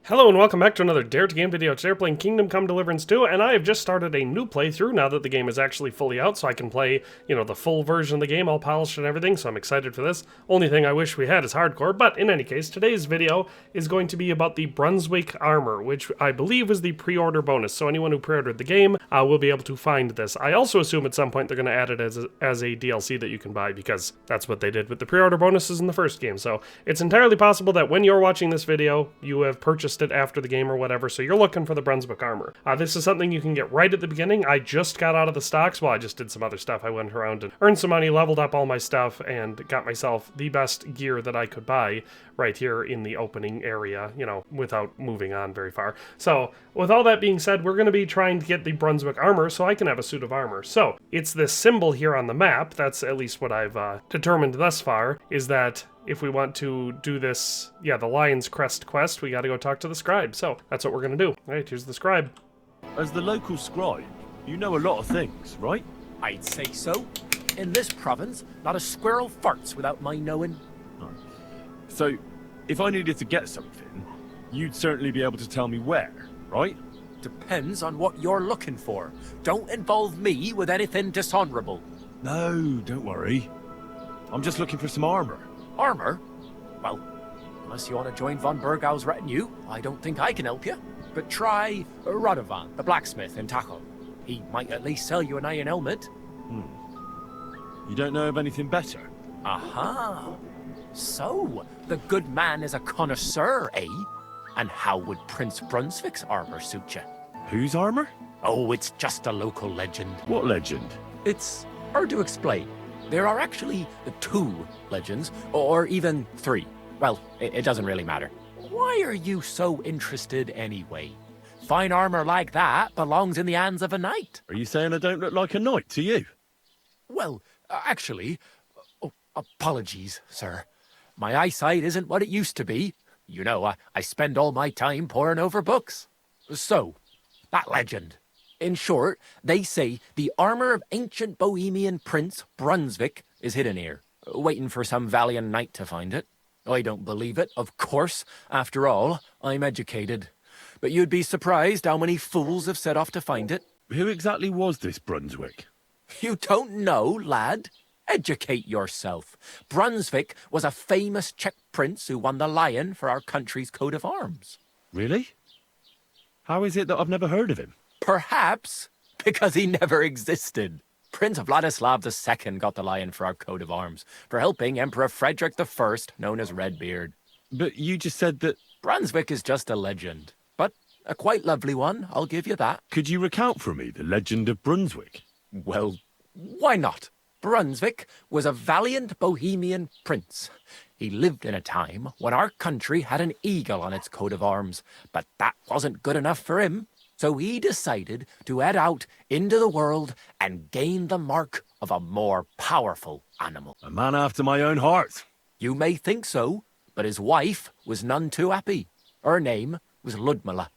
Hello and welcome back to another Dare to Game video. Today we're playing Kingdom Come Deliverance 2, and I have just started a new playthrough now that the game is actually fully out, so I can play, the full version of the game, all polished and everything, so I'm excited for this. Only thing I wish we had is hardcore, but in any case, today's video is going to be about the Brunswick Armor, which I believe was the pre-order bonus, so anyone who pre-ordered the game will be able to find this. I also assume at some point they're going to add it as a DLC that you can buy, because that's what they did with the pre-order bonuses in the first game, so it's entirely possible that when you're watching this video, you have purchased it after the game or whatever, so you're looking for the Brunswick Armor. This is something you can get right at the beginning. I just got out of the stocks. Well, I just did some other stuff. I went around and earned some money, leveled up all my stuff, and got myself the best gear that I could buy right here in the opening area, without moving on very far. So, with all that being said, we're going to be trying to get the Brunswick Armor so I can have a suit of armor. So, it's this symbol here on the map. That's at least what I've determined thus far, is that if we want to do this, the Lion's Crest quest, we got to go talk to the Scribe. So that's what we're going to do. All right, here's the Scribe. As the local Scribe, you know a lot of things, right? I'd say so. In this province, not a squirrel farts without my knowing. So, if I needed to get something, you'd certainly be able to tell me where, right? Depends on what you're looking for. Don't involve me with anything dishonorable. No, don't worry. I'm just looking for some armor. Armor? Well, unless you want to join von Burgau's retinue, I don't think I can help you. But try Radovan, the blacksmith in Taco. He might at least sell you an iron helmet. You don't know of anything better? Aha! So, the good man is a connoisseur, eh? And how would Prince Brunswick's armor suit you? Whose armor? Oh, it's just a local legend. What legend? It's hard to explain. There are actually 2 legends, or even 3. Well, it doesn't really matter. Why are you so interested anyway? Fine armor like that belongs in the hands of a knight. Are you saying I don't look like a knight to you? Well, actually... apologies, sir. My eyesight isn't what it used to be. You know, I spend all my time poring over books. So, that legend. In short, they say the armor of ancient Bohemian Prince Brunswick is hidden here, waiting for some valiant knight to find it. I don't believe it, of course. After all, I'm educated. But you'd be surprised how many fools have set off to find it. Who exactly was this Brunswick? You don't know, lad? Educate yourself. Brunswick was a famous Czech prince who won the lion for our country's coat of arms. Really? How is it that I've never heard of him? Perhaps because he never existed. Prince Vladislav II got the lion for our coat of arms for helping Emperor Frederick I, known as Redbeard. But you just said that... Brunswick is just a legend, but a quite lovely one, I'll give you that. Could you recount for me the legend of Brunswick? Well, why not? Brunswick was a valiant Bohemian prince. He lived in a time when our country had an eagle on its coat of arms, but that wasn't good enough for him. So he decided to head out into the world and gain the mark of a more powerful animal. A man after my own heart. You may think so, but his wife was none too happy. Her name was Ludmilla,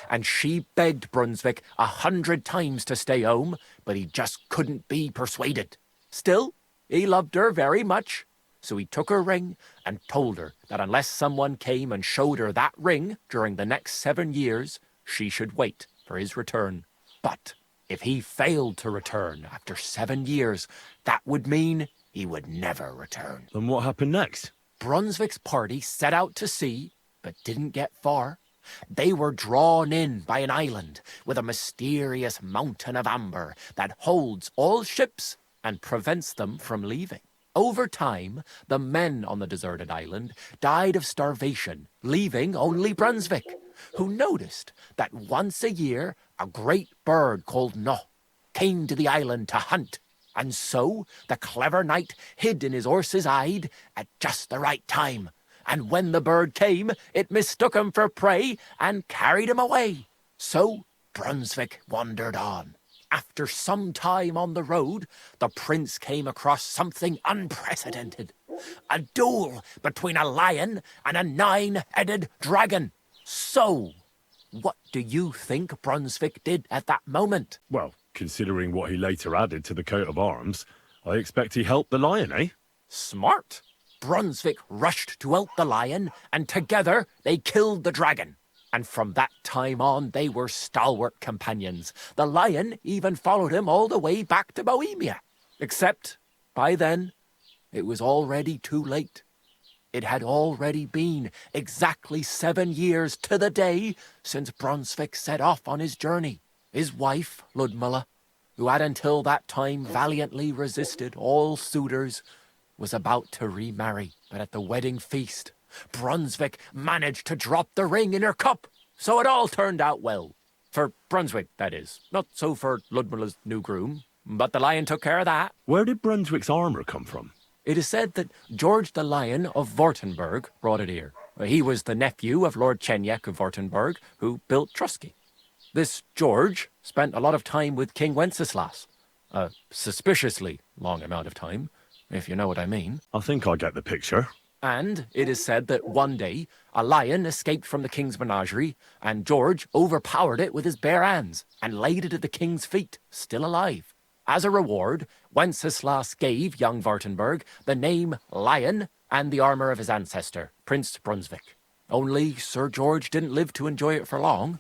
and she begged Brunswick 100 times to stay home, but he just couldn't be persuaded. Still, he loved her very much, so he took her ring and told her that unless someone came and showed her that ring during the next 7 years, she should wait for his return. But if he failed to return after 7 years, that would mean he would never return. And what happened next? Brunswick's party set out to sea, but didn't get far. They were drawn in by an island with a mysterious mountain of amber that holds all ships and prevents them from leaving. Over time, the men on the deserted island died of starvation, leaving only Brunswick, who noticed that once a year a great bird called No came to the island to hunt, and so the clever knight hid in his horse's hide at just the right time, and when the bird came, it mistook him for prey and carried him away. So Brunswick wandered on. After some time on the road, the prince came across something unprecedented. A duel between a lion and a 9-headed dragon. So, what do you think Brunswick did at that moment? Well, considering what he later added to the coat of arms, I expect he helped the lion, eh? Smart. Brunswick rushed to help the lion, and together they killed the dragon. And from that time on, they were stalwart companions. The lion even followed him all the way back to Bohemia. Except, by then, it was already too late. It had already been exactly 7 years to the day since Brunswick set off on his journey. His wife, Ludmilla, who had until that time valiantly resisted all suitors, was about to remarry. But at the wedding feast, Brunswick managed to drop the ring in her cup, so it all turned out well. For Brunswick, that is. Not so for Ludmilla's new groom, but the lion took care of that. Where did Brunswick's armor come from? It is said that George the Lion of Württemberg brought it here. He was the nephew of Lord Chenyek of Württemberg, who built Trusky. This George spent a lot of time with King Wenceslas. A suspiciously long amount of time, if you know what I mean. I think I get the picture. And it is said that one day, a lion escaped from the king's menagerie, and George overpowered it with his bare hands and laid it at the king's feet, still alive. As a reward, Wenceslas gave young Württemberg the name Lion and the armor of his ancestor, Prince Brunswick. Only Sir George didn't live to enjoy it for long.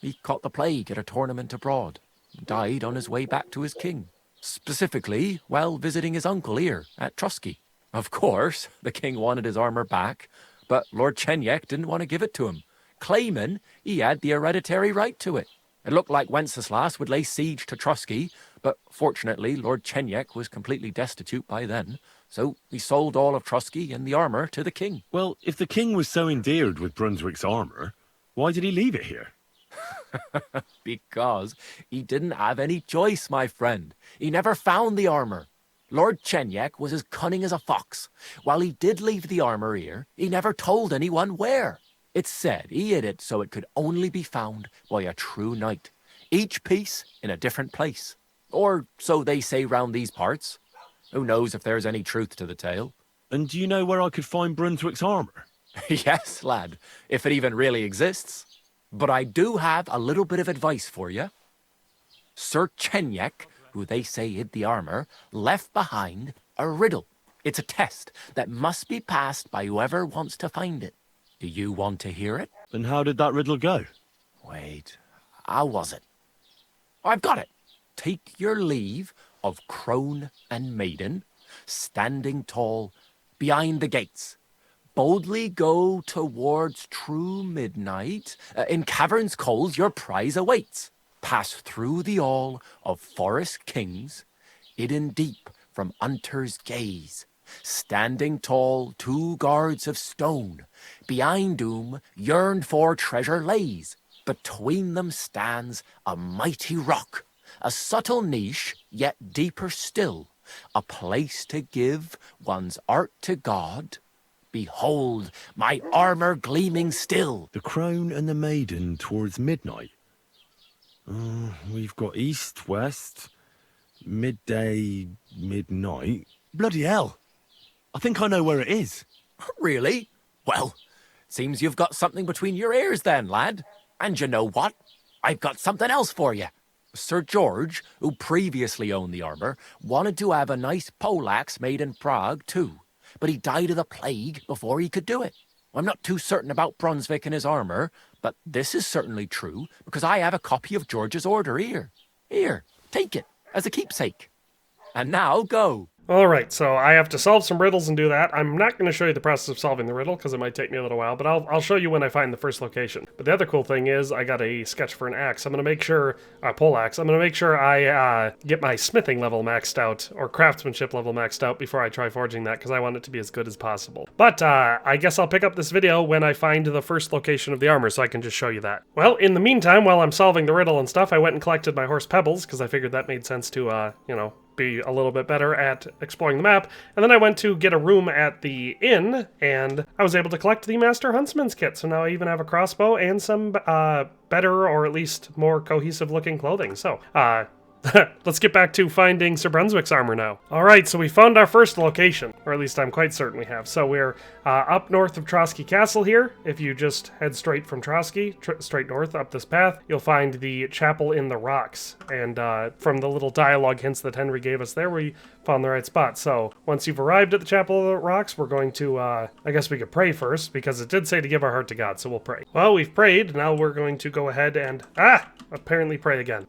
He caught the plague at a tournament abroad, and died on his way back to his king. Specifically, while visiting his uncle here at Trusky. Of course, the king wanted his armor back, but Lord Chenyek didn't want to give it to him, claiming he had the hereditary right to it. It looked like Wenceslas would lay siege to Trusky, but fortunately Lord Chenyek was completely destitute by then, so he sold all of Trusky and the armor to the king. Well, if the king was so endeared with Brunswick's armor, why did he leave it here? Because he didn't have any choice, my friend. He never found the armor. Lord Chenyek was as cunning as a fox. While he did leave the armor here, he never told anyone where. It's said he hid it so it could only be found by a true knight, each piece in a different place. Or so they say round these parts. Who knows if there's any truth to the tale? And do you know where I could find Brunswick's armor? Yes, lad, if it even really exists. But I do have a little bit of advice for you. Sir Chenyek, who they say hid the armor, left behind a riddle. It's a test that must be passed by whoever wants to find it. Do you want to hear it? And how did that riddle go? Wait, how was it? I've got it. Take your leave of crone and maiden, standing tall behind the gates. Boldly go towards true midnight. In caverns cold your prize awaits. Pass through the all of forest kings, hidden deep from hunter's gaze. Standing tall, 2 guards of stone, behind whom yearned for treasure lays. Between them stands a mighty rock, a subtle niche, yet deeper still, a place to give one's art to God. Behold, my armor gleaming still. The crone and the maiden towards midnight. We've got east, west, midday, midnight. Bloody hell. I think I know where it is. Really? Well, seems you've got something between your ears then, lad. And you know what? I've got something else for you. Sir George, who previously owned the armor, wanted to have a nice poleaxe made in Prague too, but he died of the plague before he could do it. I'm not too certain about Brunswick and his armor, but this is certainly true because I have a copy of George's order here. Here, take it as a keepsake. And now go. Alright, so I have to solve some riddles and do that. I'm not going to show you the process of solving the riddle, because it might take me a little while, but I'll show you when I find the first location. But the other cool thing is, I got a sketch for an axe. I'm going to make sure, poleaxe, I'm going to make sure I get my smithing level maxed out, or craftsmanship level maxed out before I try forging that, because I want it to be as good as possible. But I guess I'll pick up this video when I find the first location of the armor, so I can just show you that. Well, in the meantime, while I'm solving the riddle and stuff, I went and collected my horse Pebbles, because I figured that made sense to, be a little bit better at exploring the map. And then I went to get a room at the inn, and I was able to collect the Master Huntsman's kit. So now I even have a crossbow and some better, or at least more cohesive looking clothing. So, let's get back to finding Sir Brunswick's armor now. All right, so we found our first location, or at least I'm quite certain we have. So we're up north of Trotsky Castle here. If you just head straight from Trotsky, straight north up this path, you'll find the chapel in the rocks. And from the little dialogue hints that Henry gave us there, we found the right spot. So once you've arrived at the chapel of the rocks, we're going to, I guess we could pray first, because it did say to give our heart to God, so we'll pray. Well, we've prayed. Now we're going to go ahead and, apparently pray again.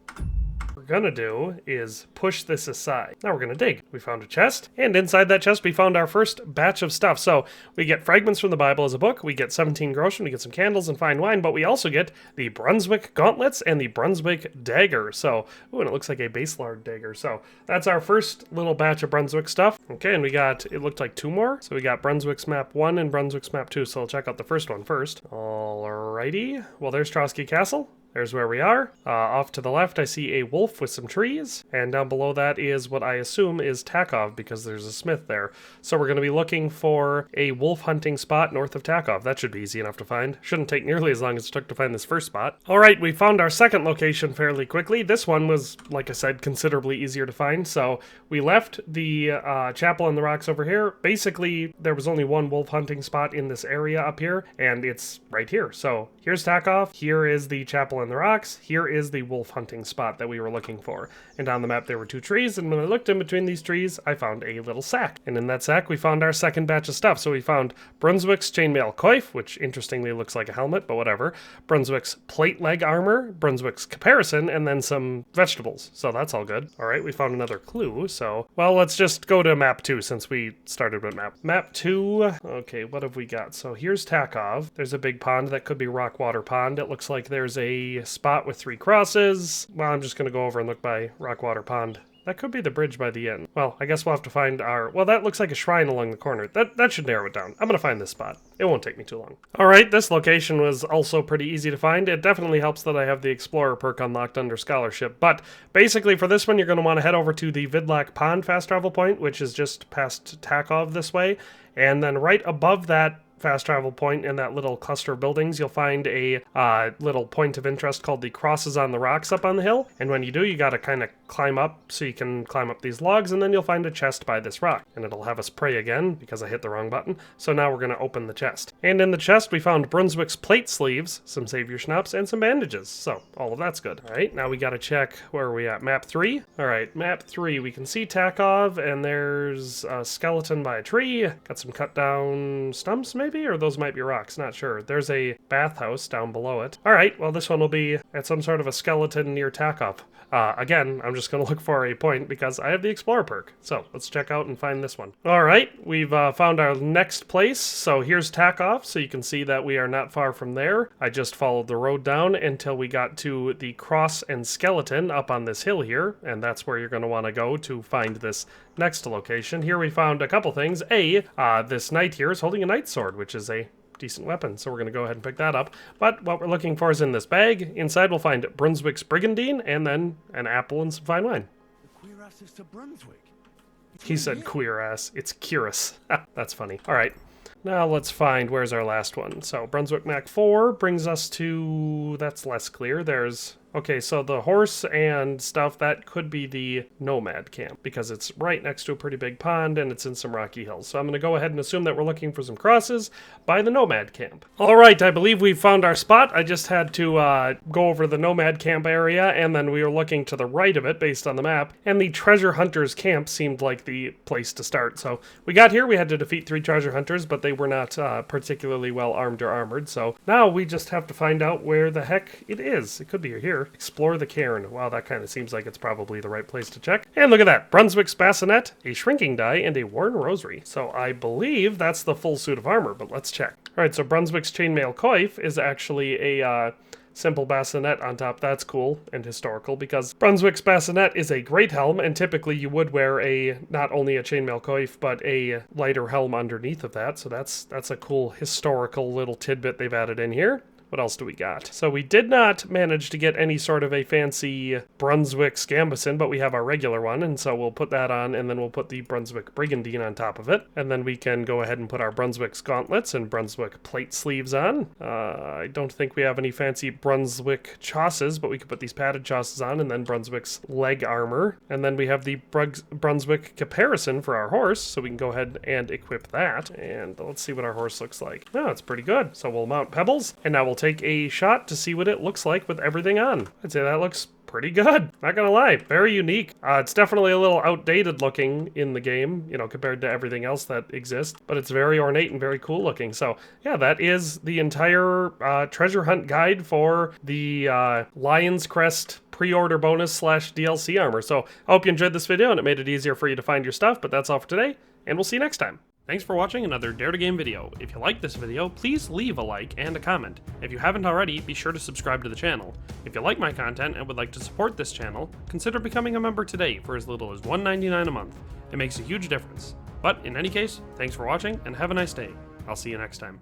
Gonna do is push this aside. Now we're gonna dig. We found a chest, and inside that chest we found our first batch of stuff. So we get fragments from the Bible as a book, we get 17 groschen, we get some candles and fine wine, but we also get the Brunswick gauntlets and the Brunswick dagger. So, ooh, and it looks like a base lard dagger. So that's our first little batch of Brunswick stuff. Okay, and we got, it looked like 2 more. So we got Brunswick's map 1 and Brunswick's map 2. So I'll check out the first one first. Alrighty. Well, there's Trotsky Castle. There's where we are. Off to the left, I see a wolf with some trees, and down below that is what I assume is Takov, because there's a smith there. So we're going to be looking for a wolf hunting spot north of Takov. That should be easy enough to find. Shouldn't take nearly as long as it took to find this first spot. All right, we found our second location fairly quickly. This one was, like I said, considerably easier to find. So we left the chapel in the rocks over here. Basically, there was only one wolf hunting spot in this area up here, and it's right here. So here's Takov. Here is the chapel in the rocks. Here is the wolf hunting spot that we were looking for. And on the map there were 2 trees, and when I looked in between these trees, I found a little sack. And in that sack, we found our second batch of stuff. So we found Brunswick's chainmail coif, which interestingly looks like a helmet, but whatever. Brunswick's plate leg armor, Brunswick's caparison, and then some vegetables. So that's all good. All right, we found another clue. So, well, let's just go to map 2 since we started with map. Map 2, okay, what have we got? So here's Takov. There's a big pond that could be Rockwater Pond. It looks like there's a spot with 3 crosses. Well, I'm just going to go over and look by Rockwater Pond. That could be the bridge by the inn. Well, I guess we'll have to find our... Well, that looks like a shrine along the corner. That should narrow it down. I'm going to find this spot. It won't take me too long. All right, this location was also pretty easy to find. It definitely helps that I have the Explorer perk unlocked under Scholarship. But basically for this one, you're going to want to head over to the Vidlak Pond fast travel point, which is just past Takov this way. And then right above that fast travel point in that little cluster of buildings, you'll find a little point of interest called the Crosses on the Rocks up on the hill. And when you do, you got to kind of climb up so you can climb up these logs, and then you'll find a chest by this rock. And it'll have us pray again because I hit the wrong button. So now we're going to open the chest. And in the chest, we found Brunswick's plate sleeves, some Savior schnapps, and some bandages. So all of that's good. All right, now we got to check where are we at. Map 3. All right, map 3. We can see Takov, and there's a skeleton by a tree. Got some cut down stumps, maybe? Or those might be rocks, not sure. There's a bathhouse down below it. All right, well, this one will be at some sort of a skeleton near Takov. Again, I'm just going to look for a point because I have the Explorer perk. So let's check out and find this one. All right, we've found our next place. So here's Takov, so you can see that we are not far from there. I just followed the road down until we got to the cross and skeleton up on this hill here, and that's where you're going to want to go to find this next location. Here we found a couple things. This knight here is holding a knight's sword, which is a decent weapon, so we're going to go ahead and pick that up. But what we're looking for is in this bag. Inside we'll find Brunswick's brigandine and then an apple and some fine wine. The queer ass is to Brunswick. He said queer ass. It's curious. That's funny. All right. Now let's find, where's our last one? So Brunswick Mac 4 brings us to, that's less clear. There's, okay, so the horse and stuff, that could be the nomad camp because it's right next to a pretty big pond and it's in some rocky hills. So I'm going to go ahead and assume that we're looking for some crosses by the nomad camp. All right, I believe we've found our spot. I just had to go over the nomad camp area, and then we were looking to the right of it based on the map, and the treasure hunters camp seemed like the place to start. So we got here, we had to defeat 3 treasure hunters, but they were not particularly well armed or armored. So now we just have to find out where the heck it is. It could be here. Explore the cairn. Wow, that kind of seems like it's probably the right place to check. And look at that. Brunswick's bassinet, a shrinking die, and a worn rosary. So I believe that's the full suit of armor, but let's check. All right, so Brunswick's chainmail coif is actually a simple bassinet on top. That's cool and historical because Brunswick's bassinet is a great helm, and typically you would wear not only a chainmail coif but a lighter helm underneath of that. So that's a cool historical little tidbit they've added in here. What else do we got? So we did not manage to get any sort of a fancy Brunswick Scambeson, but we have our regular one, and so we'll put that on, and then we'll put the Brunswick Brigandine on top of it. And then we can go ahead and put our Brunswick's gauntlets and Brunswick plate sleeves on. I don't think we have any fancy Brunswick chausses, but we could put these padded chausses on, and then Brunswick's leg armor. And then we have the Brunswick caparison for our horse, so we can go ahead and equip that. And let's see what our horse looks like. Oh, it's pretty good. So we'll mount Pebbles, and now we'll take a shot to see what it looks like with everything on. I'd say that looks pretty good. Not gonna lie, very unique. It's definitely a little outdated looking in the game, you know, compared to everything else that exists, but it's very ornate and very cool looking. So yeah, that is the entire treasure hunt guide for the Lion's Crest pre-order bonus / DLC armor. So I hope you enjoyed this video and it made it easier for you to find your stuff, but that's all for today, and we'll see you next time. Thanks for watching another Dare to Game video. If you liked this video, please leave a like and a comment. If you haven't already, be sure to subscribe to the channel. If you like my content and would like to support this channel, consider becoming a member today for as little as $1.99 a month. It makes a huge difference. But in any case, thanks for watching and have a nice day. I'll see you next time.